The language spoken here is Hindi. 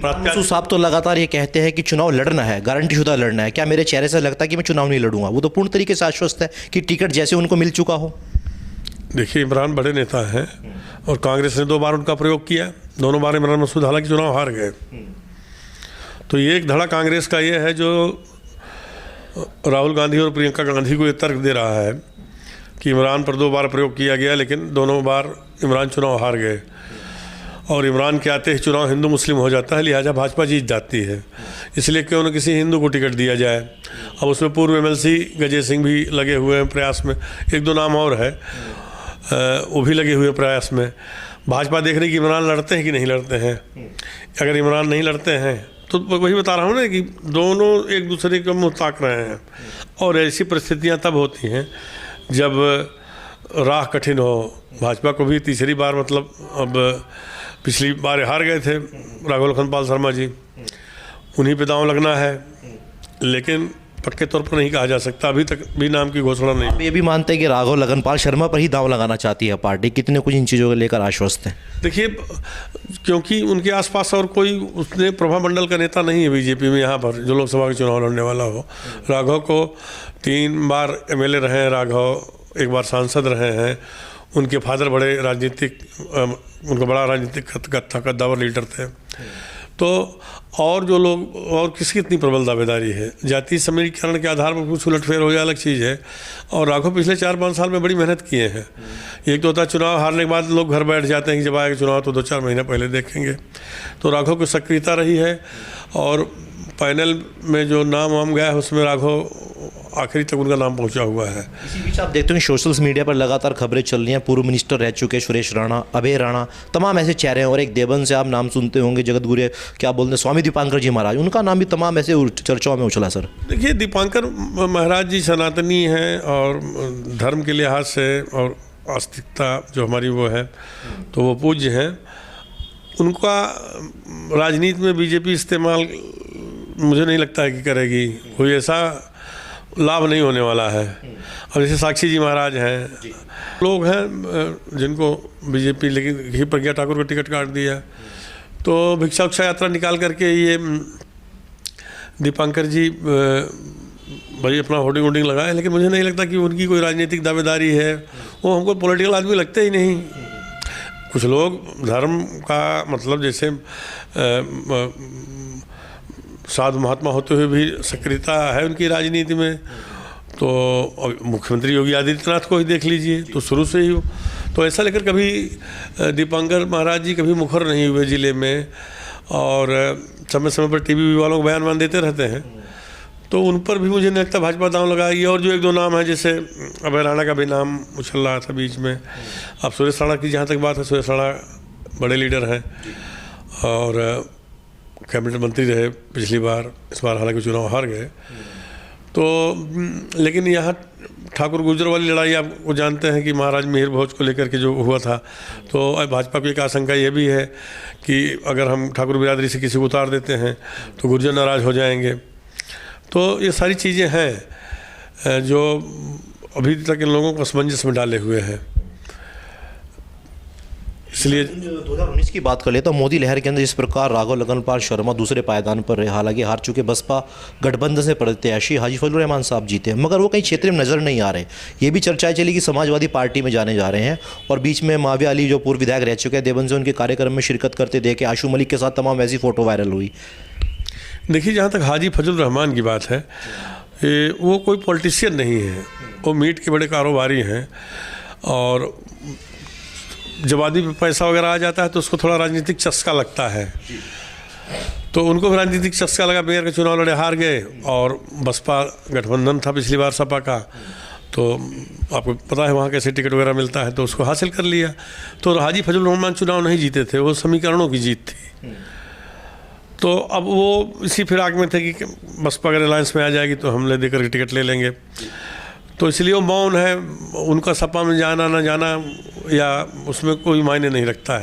साहब तो लगातार ये कहते हैं कि चुनाव लड़ना है, गारंटी शुदा लड़ना है। क्या मेरे चेहरे से लगता है कि मैं चुनाव नहीं लड़ूंगा? वो तो पूर्ण तरीके से आश्वस्त है कि टिकट जैसे उनको मिल चुका हो। देखिए, इमरान बड़े नेता हैं और कांग्रेस ने 2 बार उनका प्रयोग किया, दोनों बार इमरान मसूद हालांकि चुनाव हार गए। तो ये एक धड़ा कांग्रेस का ये है जो राहुल गांधी और प्रियंका गांधी को ये तर्क दे रहा है कि इमरान पर 2 बार प्रयोग किया गया, लेकिन दोनों बार इमरान चुनाव हार गए और इमरान के आते ही चुनाव हिंदू मुस्लिम हो जाता है, लिहाजा भाजपा जीत जाती है, इसलिए क्यों न किसी हिंदू को टिकट दिया जाए। अब उसमें पूर्व MLC गजय सिंह भी लगे हुए हैं प्रयास में, 1-2 नाम और है, वो भी लगे हुए प्रयास में। भाजपा देख रही कि इमरान लड़ते हैं कि नहीं लड़ते हैं। अगर इमरान नहीं लड़ते हैं तो वही बता रहा हूँ ना कि दोनों एक दूसरे का मुँह ताक रहे हैं, और ऐसी परिस्थितियाँ तब होती हैं जब राह कठिन हो। भाजपा को भी तीसरी बार, मतलब अब पिछली बार हार गए थे राघव लखनपाल शर्मा जी, उन्हीं पे दांव लगना है, लेकिन पक्के तौर पर नहीं कहा जा सकता, अभी तक भी नाम की घोषणा नहीं। आप ये भी मानते हैं कि राघव लखनपाल शर्मा पर ही दांव लगाना चाहती है पार्टी? कितने कुछ इन चीज़ों को लेकर आश्वस्त हैं? देखिए, क्योंकि उनके आसपास और कोई उसने प्रभा मंडल का नेता नहीं है बीजेपी में यहाँ पर जो लोकसभा के चुनाव लड़ने वाला हो। राघव को 3 बार MLA रहे हैं, राघव 1 बार सांसद रहे हैं, उनके फादर बड़े राजनीतिक, उनका बड़ा राजनीतिक कद्दावर लीडर थे। तो और जो लोग, और किसकी इतनी प्रबल दावेदारी है? जातीय समीकरण के आधार पर कुछ उलटफेर हो जाए अलग चीज़ है, और राघव पिछले 4-5 साल में बड़ी मेहनत किए हैं। एक तो होता है चुनाव हारने के बाद लोग घर बैठ जाते हैं कि जब आएगा चुनाव तो 2-4 महीने पहले देखेंगे। तो राघव की सक्रियता रही है, और पैनल में जो नाम वाम गया है उसमें राघव आखिरी तक उनका नाम पहुंचा हुआ है। इसी बीच आप देखते हैं सोशल मीडिया पर लगातार खबरें चल रही हैं, पूर्व मिनिस्टर रह चुके सुरेश राणा, अभय राणा, तमाम ऐसे चेहरे हैं, और एक देवबंद से आप नाम सुनते होंगे, जगत गुरु क्या बोलते हैं, स्वामी दीपांकर जी महाराज, उनका नाम भी तमाम ऐसे चर्चाओं में उछला। सर देखिए, दीपांकर महाराज जी सनातनी हैं और धर्म के लिहाज से और आस्तिकता जो हमारी वो है तो वो पूज्य हैं। उनका राजनीति में बीजेपी इस्तेमाल मुझे नहीं लगता है कि करेगी, कोई ऐसा लाभ नहीं होने वाला है। अब जैसे साक्षी जी महाराज हैं, लोग हैं जिनको बीजेपी, लेकिन घी प्रज्ञा ठाकुर को टिकट काट दिया, तो भिक्षा उक्षा यात्रा निकाल करके ये दीपांकर जी भाई अपना होर्डिंग वोर्डिंग लगाए, लेकिन मुझे नहीं लगता कि उनकी कोई राजनीतिक दावेदारी है। वो हमको पॉलिटिकल आदमी लगते ही नहीं। कुछ लोग धर्म का मतलब जैसे साधु महात्मा होते हुए भी सक्रियता है उनकी राजनीति में, तो मुख्यमंत्री योगी आदित्यनाथ को ही देख लीजिए, तो शुरू से ही हो। तो ऐसा लेकर कभी दीपांकर महाराज जी कभी मुखर नहीं हुए ज़िले में, और समय समय पर टीवी वालों को बयान देते रहते हैं, तो उन पर भी मुझे नहीं लगता भाजपा दांव लगाएगी। और जो 1-2 नाम है, जैसे अभय राणा का भी नाम उछल रहा था बीच में। अब सुरेश राणा की जहाँ तक बात है, सुरेश राणा बड़े लीडर हैं और कैबिनेट मंत्री रहे पिछली बार, इस बार हालांकि चुनाव हार गए। तो लेकिन यहाँ ठाकुर गुर्जर वाली लड़ाई आपको जानते हैं कि महाराज मिहिर भोज को लेकर के जो हुआ था, तो भाजपा की एक आशंका ये भी है कि अगर हम ठाकुर बिरादरी से किसी को उतार देते हैं तो गुर्जर नाराज़ हो जाएंगे। तो ये सारी चीज़ें हैं जो अभी तक इन लोगों को असमंजस में डाले हुए हैं। इसलिए 2019 की बात कर ले तो मोदी लहर के अंदर जिस प्रकार राघव लखनपाल शर्मा दूसरे पायदान पर रहे, हालांकि हार चुके बसपा गठबंधन से प्रत्याशी हाजी फजलुर रहमान साहब जीते, मगर वो कहीं क्षेत्र में नजर नहीं आ रहे। ये भी चर्चाएं चली कि समाजवादी पार्टी में जाने जा रहे हैं, और बीच में माविया अली जो पूर्व विधायक रह चुके हैं देवबंद से, उनके कार्यक्रम में शिरकत करते देखे आशू मलिक के साथ तमाम ऐसी फोटो वायरल हुई। देखिए, जहाँ तक हाजी फजलुर रहमान की बात है, वो कोई पॉलिटिशियन नहीं है, वो मीट के बड़े कारोबारी हैं, और जब आदमी पे पैसा वगैरह आ जाता है तो उसको थोड़ा राजनीतिक चस्का लगता है। तो उनको भी राजनीतिक चस्का लगा, मेयर का चुनाव लड़े हार गए, और बसपा गठबंधन था पिछली बार सपा का, तो आपको पता है वहाँ कैसे टिकट वगैरह मिलता है, तो उसको हासिल कर लिया। तो हाजी फजलुर रहमान चुनाव नहीं जीते थे, वो समीकरणों की जीत थी। तो अब वो इसी फिराक में थे कि बसपा अगर अलायंस में आ जाएगी तो हम ले देकर टिकट ले लेंगे, तो इसलिए वो मौन है। उनका सपा में जाना ना जाना या उसमें कोई मायने नहीं रखता है।